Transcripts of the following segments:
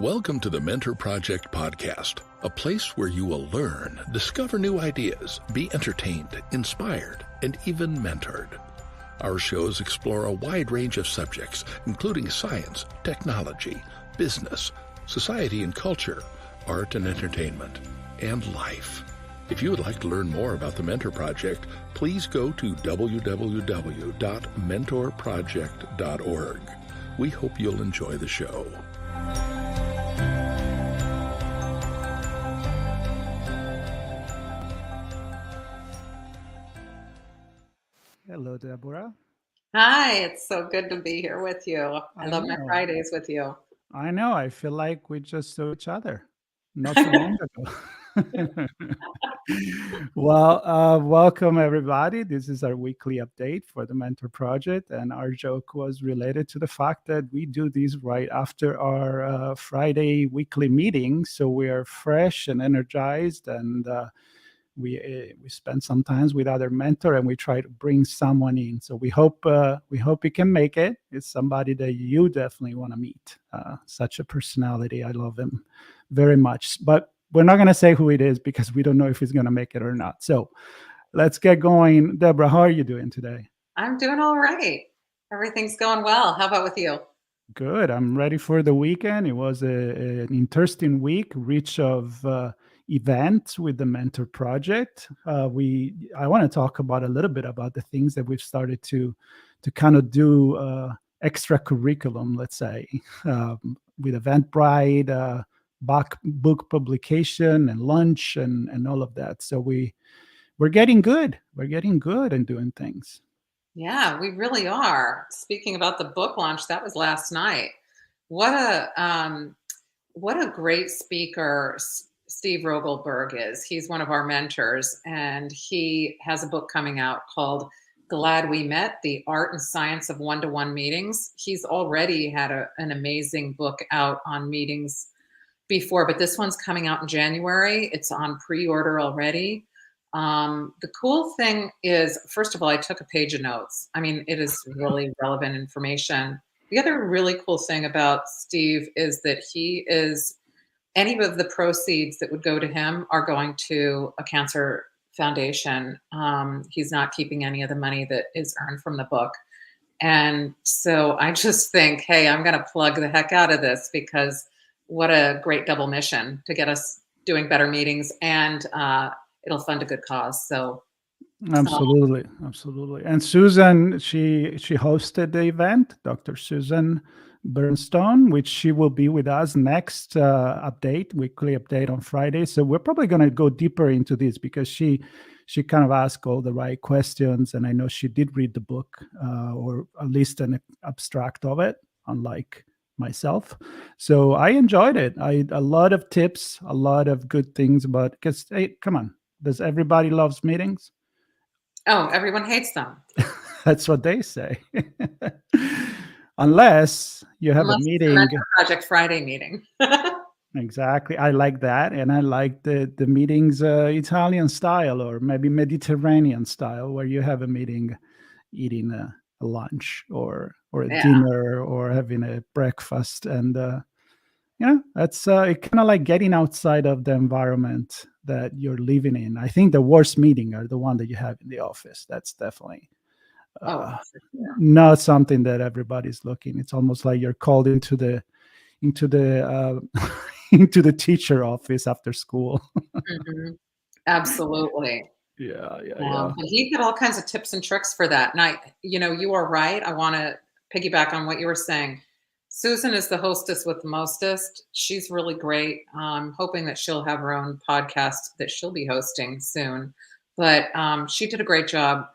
Welcome to the Mentor Project podcast, a place where you will learn, discover new ideas, be entertained, inspired, and even mentored. Our shows explore a wide range of subjects, including science, technology, business, society and culture, art and entertainment, and life. If you would like to learn more about the Mentor Project, please go to www.mentorproject.org. We hope you'll enjoy the show. Hello, Deborah. Hi, it's so good to be here with you. I love my Fridays with you. I know. I feel like we just saw each other not so long ago. Well, welcome everybody. This is our weekly update for the Mentor Project, and our joke was related to the fact that we do these right after our Friday weekly meeting, so we are fresh and energized, and we spend some time with other mentor, and we try to bring someone in. So we hope you can make it. It's somebody that you definitely want to meet. Such a personality. I love him very much. But we're not going to say who it is because we don't know if he's going to make it or not. So let's get going. Deborah, how are you doing today? I'm doing all right. Everything's going well. How about with you? Good. I'm ready for the weekend. It was an interesting week, rich of events with the Mentor Project. I want to talk about a little bit about the things that we've started to kind of do extra curriculum, let's say, with Eventbrite, book publication and lunch and all of that. So we're getting good. We're getting good and doing things. Yeah, we really are. Speaking about the book launch, that was last night. What a great speaker Steve Rogelberg is. He's one of our mentors, and he has a book coming out called Glad We Met, The Art and Science of One-to-One Meetings. He's already had an amazing book out on meetings before, but this one's coming out in January. It's on pre-order already. The cool thing is, first of all, I took a page of notes. I mean, it is really relevant information. The other really cool thing about Steve is that any of the proceeds that would go to him are going to a cancer foundation. He's not keeping any of the money that is earned from the book. And so I just think, hey, I'm going to plug the heck out of this, because what a great double mission to get us doing better meetings, and it'll fund a good cause. So absolutely. And Susan, she hosted the event, Dr. Susan Bernstone, which she will be with us next weekly update on Friday. So we're probably going to go deeper into this because she kind of asked all the right questions, and I know she did read the book, or at least an abstract of it, unlike myself. So I enjoyed it. A lot of tips, a lot of good things about, because hey, come on, does everybody loves meetings? Oh, everyone hates them. That's what they say. Unless you have a meeting. Mentor Project Friday meeting. Exactly. I like that. And I like the meetings Italian style, or maybe Mediterranean style, where you have a meeting eating a lunch or a dinner, or having a breakfast. And that's it, kind of like getting outside of the environment that you're living in. I think the worst meeting are the one that you have in the office. That's definitely not something that everybody's looking. It's almost like you're called into the into the teacher office after school. Mm-hmm. Absolutely. Yeah. But he got all kinds of tips and tricks for that. And you are right. I want to piggyback on what you were saying. Susan is the hostess with the mostest. She's really great. I'm hoping that she'll have her own podcast that she'll be hosting soon. But she did a great job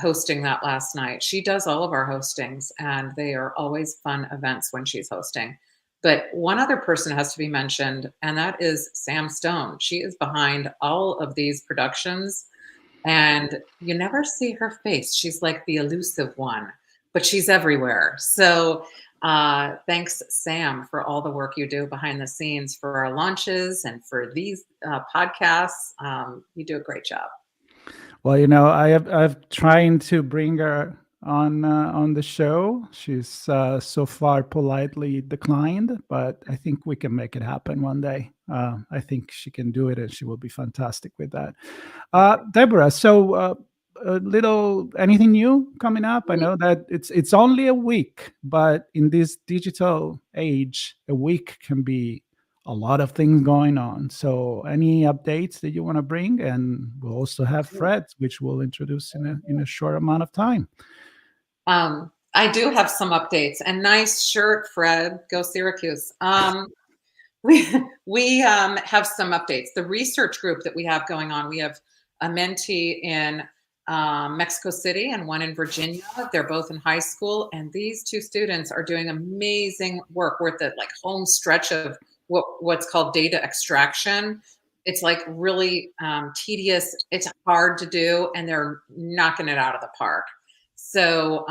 hosting that last night. She does all of our hostings, and they are always fun events when she's hosting. But one other person has to be mentioned, and that is Sam Stone. She is behind all of these productions, and you never see her face. She's like the elusive one, but she's everywhere. So thanks, Sam, for all the work you do behind the scenes for our launches and for these podcasts. You do a great job. Well, I've trying to bring her on the show. She's so far politely declined, but I think we can make it happen one day. I think she can do it, and she will be fantastic with that. Deborah, so a little anything new coming up? I know that it's only a week, but in this digital age, a week can be a lot of things going on. So any updates that you want to bring? And we'll also have Fred, which we'll introduce in a short amount of time. I do have some updates, and nice shirt, Fred. Go Syracuse. We have some updates. The research group that we have going on, we have a mentee in Mexico City and one in Virginia. They're both in high school, and these two students are doing amazing work. We're at the home stretch of what's called data extraction. It's really tedious. It's hard to do, and they're knocking it out of the park. So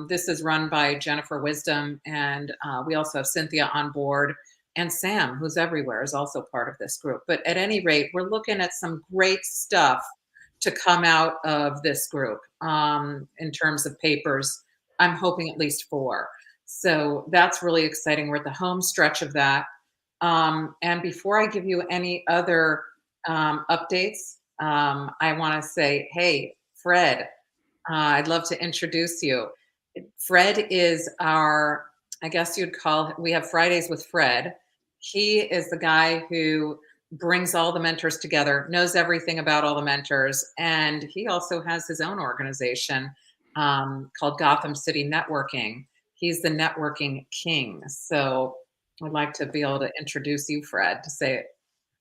this is run by Jennifer Wisdom, and we also have Cynthia on board, and Sam, who's everywhere, is also part of this group. But at any rate, we're looking at some great stuff to come out of this group in terms of papers. I'm hoping at least 4. So that's really exciting. We're at the home stretch of that. And before I give you any other updates, I want to say, hey, Fred, I'd love to introduce you. Fred is our, I guess you'd call, we have Fridays with Fred. He is the guy who brings all the mentors together, knows everything about all the mentors, and he also has his own organization called Gotham City Networking. He's the networking king. So I'd like to be able to introduce you, Fred, to say a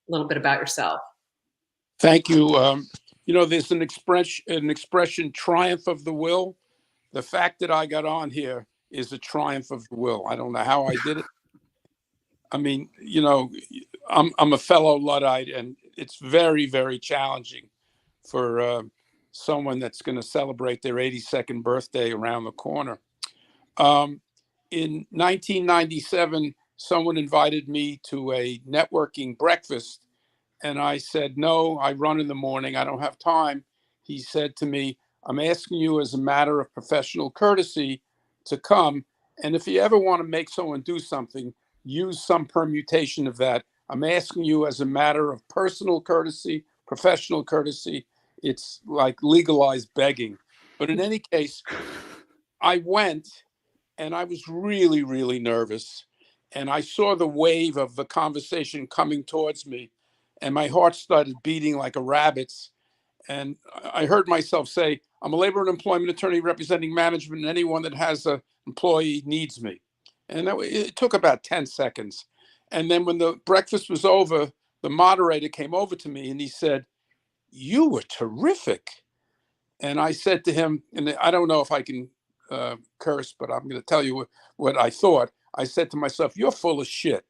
little bit about yourself. Thank you. There's an expression, triumph of the will. The fact that I got on here is a triumph of the will. I don't know how I did it. I mean, I'm a fellow Luddite, and it's very, very challenging for someone that's going to celebrate their 82nd birthday around the corner. In 1997, someone invited me to a networking breakfast, and I said, no, I run in the morning. I don't have time. He said to me, I'm asking you as a matter of professional courtesy to come. And if you ever want to make someone do something, use some permutation of that. I'm asking you as a matter of personal courtesy, professional courtesy. It's like legalized begging. But in any case, I went, and I was really, really nervous. And I saw the wave of the conversation coming towards me, and my heart started beating like a rabbit's. And I heard myself say, I'm a labor and employment attorney representing management, and anyone that has an employee needs me. And it took about 10 seconds. And then when the breakfast was over, the moderator came over to me and he said, you were terrific. And I said to him, and I don't know if I can curse, but I'm going to tell you what I thought. I said to myself, you're full of shit,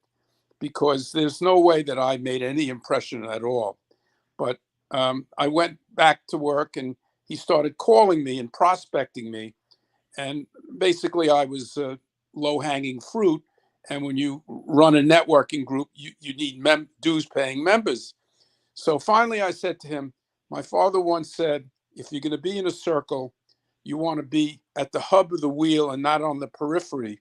because there's no way that I made any impression at all. But I went back to work, and he started calling me and prospecting me. And basically I was low-hanging fruit. And when you run a networking group, you need dues-paying members. So finally I said to him, my father once said, if you're going to be in a circle, you want to be at the hub of the wheel and not on the periphery.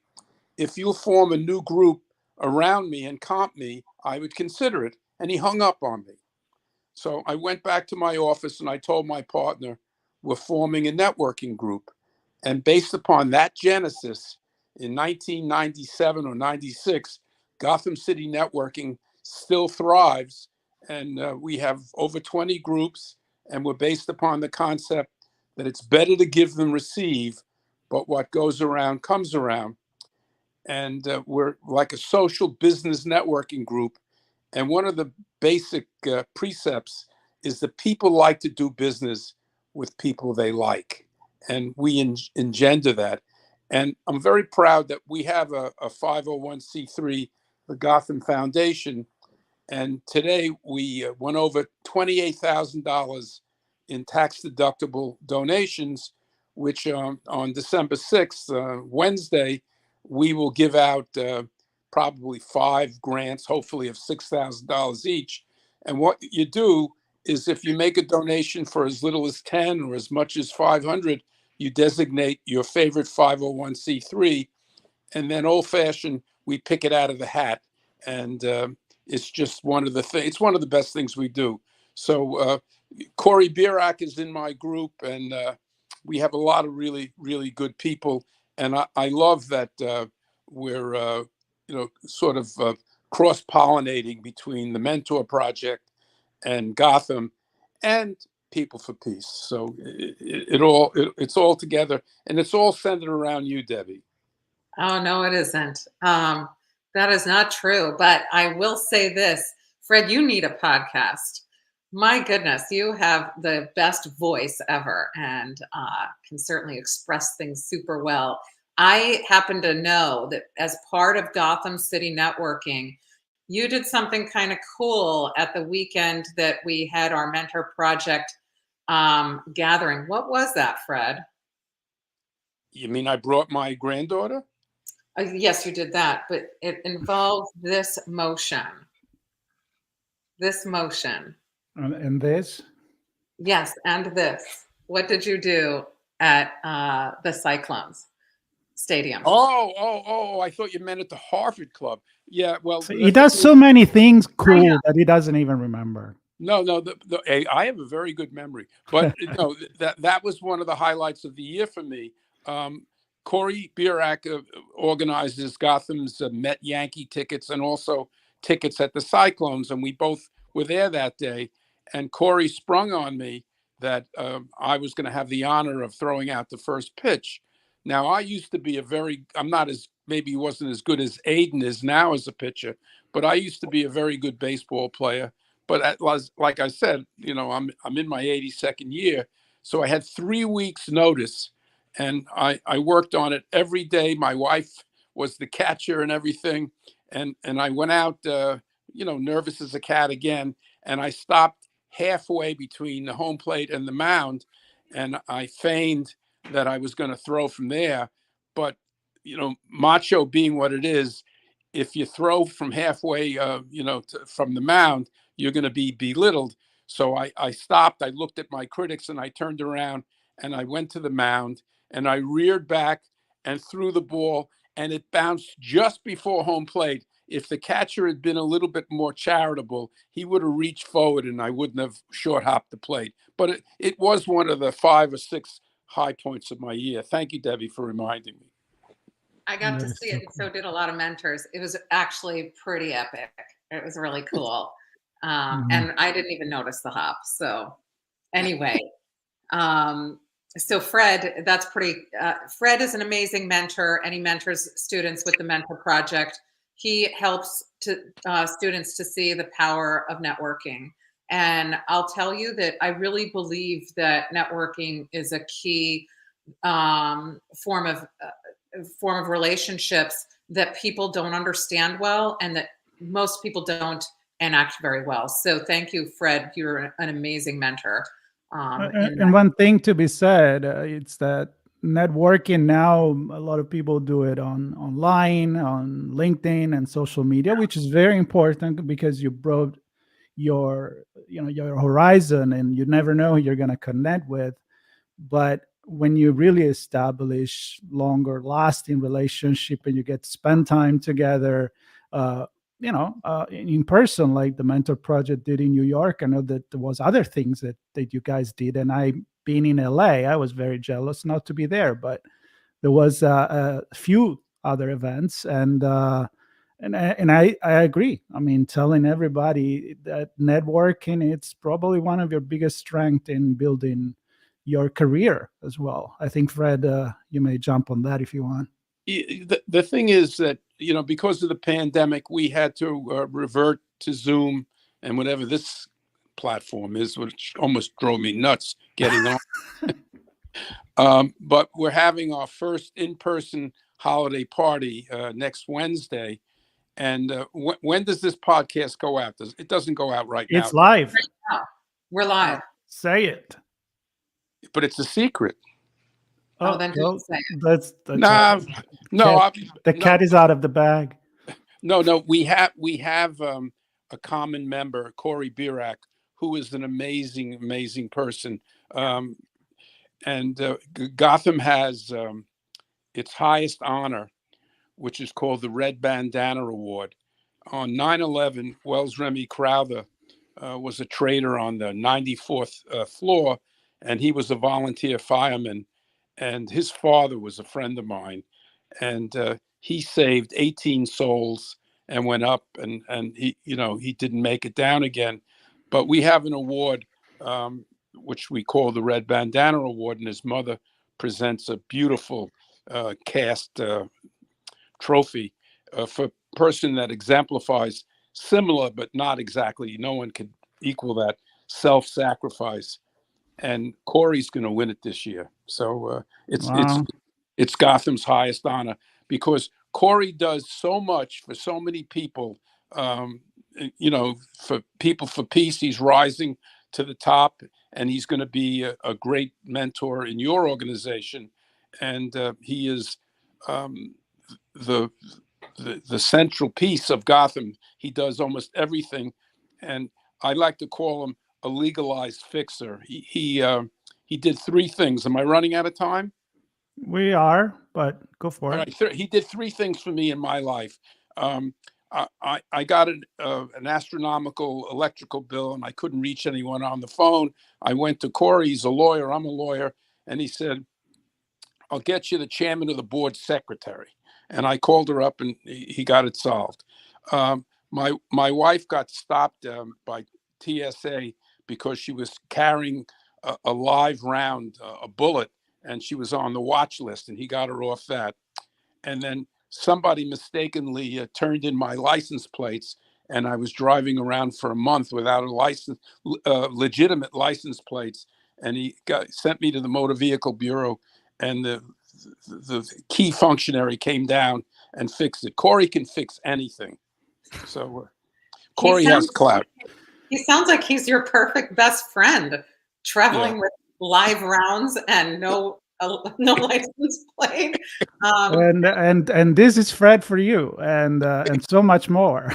If you'll form a new group around me and comp me, I would consider it. And he hung up on me. So I went back to my office and I told my partner, we're forming a networking group. And based upon that genesis, in 1997 or 96, Gotham City Networking still thrives. And we have over 20 groups, and we're based upon the concept that it's better to give than receive, but what goes around comes around. And we're like a social business networking group. And one of the basic precepts is that people like to do business with people they like. And we engender that. And I'm very proud that we have a 501c3, the Gotham Foundation. And today we went over $28,000 in tax-deductible donations, which on December 6th, Wednesday, we will give out probably 5 grants, hopefully of $6,000 each. And what you do is if you make a donation for as little as 10 or as much as 500, you designate your favorite 501c3, and then old-fashioned, we pick it out of the hat. And it's just one of the things. It's one of the best things we do. So Corey Birak is in my group, and we have a lot of really, really good people. And I love that we're, sort of cross-pollinating between the Mentor Project and Gotham and People for Peace. So it's all together, and it's all centered around you, Debbie. Oh, no, it isn't. That is not true. But I will say this, Fred, you need a podcast. My goodness, you have the best voice ever and can certainly express things super well. I happen to know that as part of Gotham City Networking, you did something kind of cool at the weekend that we had our Mentor Project gathering. What was that, Fred? You mean I brought my granddaughter? Yes, you did that, but it involved this motion. This motion. And this? Yes, and this. What did you do at the Cyclones Stadium? Oh, I thought you meant at the Harvard Club. Yeah, well. So he does so many things cool that he doesn't even remember. No, I have a very good memory. But no, that was one of the highlights of the year for me. Corey Birak organizes Gotham's Met Yankee tickets and also tickets at the Cyclones. And we both were there that day. And Corey sprung on me that I was going to have the honor of throwing out the first pitch. Now, I used to be maybe he wasn't as good as Aiden is now as a pitcher, but I used to be a very good baseball player. But like I said, I'm in my 82nd year. So I had 3 weeks notice. And I worked on it every day. My wife was the catcher and everything. And I went out, nervous as a cat again. And I stopped halfway between the home plate and the mound. And I feigned that I was going to throw from there. But, macho being what it is, if you throw from halfway, from the mound, you're going to be belittled. So I stopped. I looked at my critics and I turned around and I went to the mound. And I reared back and threw the ball, and it bounced just before home plate. If the catcher had been a little bit more charitable, he would have reached forward and I wouldn't have short hopped the plate. But it was one of the 5 or 6 high points of my year. Thank you, Debbie, for reminding me. I got to see it, and so did a lot of mentors. It was actually pretty epic. It was really cool. And I didn't even notice the hop. So anyway, so Fred, Fred is an amazing mentor, and he mentors students with the Mentor Project. He helps students to see the power of networking. And I'll tell you that I really believe that networking is a key form of relationships that people don't understand well, and that most people don't enact very well. So thank you, Fred. You're an amazing mentor. And one thing to be said, it's that networking now, a lot of people do it online, on LinkedIn and social media, which is very important because you broaden your horizon, and you never know who you're going to connect with. But when you really establish longer lasting relationship and you get to spend time together, in person, like the Mentor Project did in New York. I know that there was other things that you guys did, and I, being in LA, I was very jealous not to be there, but there was a few other events, and I agree. I mean, telling everybody that networking, it's probably one of your biggest strengths in building your career as well. I think, Fred, you may jump on that if you want. The thing is that, because of the pandemic, we had to revert to Zoom and whatever this platform is, which almost drove me nuts getting on. But we're having our first in-person holiday party next Wednesday. And when does this podcast go out? It doesn't go out right now. It's live. Right now. We're live. Say it. But it's a secret. Oh, then don't say it. That's no. The cat is out of the bag. No. We have a common member, Corey Birak, who is an amazing person. And Gotham has its highest honor, which is called the Red Bandana Award. On 9/11, Wells Remy Crowther was a trader on the 94th floor, and he was a volunteer fireman. And his father was a friend of mine, and he saved 18 souls and went up, and he, he didn't make it down again. But we have an award, which we call the Red Bandana Award, and his mother presents a beautiful cast trophy for a person that exemplifies similar, but not exactly. No one could equal that self-sacrifice. And Corey's going to win it this year. So it's Gotham's highest honor, because Corey does so much for so many people. For People for Peace, he's rising to the top, and he's going to be a great mentor in your organization. And he is the central piece of Gotham. He does almost everything, and I like to call him a legalized fixer. He did three things. Am I running out of time? We are, but go for it. Right. He did three things for me in my life. I got an astronomical electrical bill, and I couldn't reach anyone on the phone. I went to Corey. He's a lawyer. I'm a lawyer. And he said, I'll get you the chairman of the board secretary. And I called her up, and he got it solved. My wife got stopped by TSA because she was carrying a live round, a bullet, and she was on the watch list, and he got her off that. And then somebody mistakenly turned in my license plates, and I was driving around for a month without a license, legitimate license plates. And he sent me to the Motor Vehicle Bureau, and the key functionary came down and fixed it. Corey can fix anything. So Corey has clout. He sounds like he's your perfect best friend, traveling with live rounds and no license plate. And this is Fred for you, and so much more.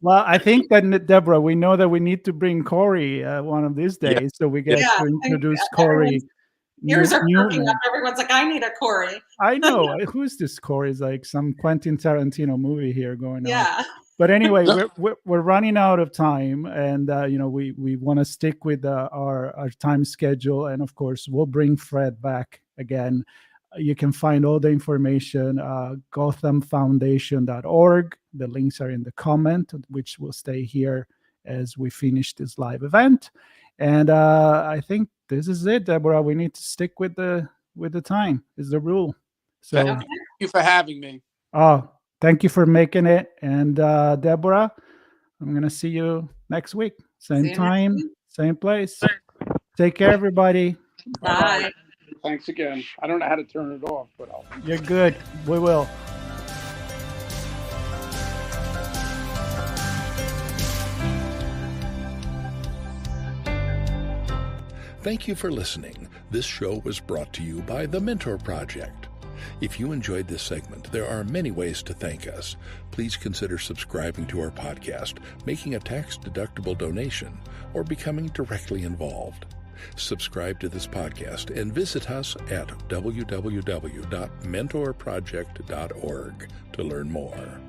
Well, I think that, Deborah, we know that we need to bring Corey one of these days, so we get to introduce Corey. Ears are perking up. Everyone's like, I need a Corey. I know. Who's this Corey? It's like some Quentin Tarantino movie here going on. Yeah. But anyway, we're running out of time, and we want to stick with our time schedule, and of course we'll bring Fred back again. You can find all the information gothamfoundation.org. The links are in the comment, which will stay here as we finish this live event. And I think this is it, Deborah. We need to stick with the time is the rule. So thank you for having me. Oh, thank you for making it. And Deborah, I'm going to see you next week. Same time, same place. Take care, everybody. Bye. Thanks again. I don't know how to turn it off, but You're good. We will. Thank you for listening. This show was brought to you by The Mentor Project. If you enjoyed this segment, there are many ways to thank us. Please consider subscribing to our podcast, making a tax-deductible donation, or becoming directly involved. Subscribe to this podcast and visit us at www.mentorproject.org to learn more.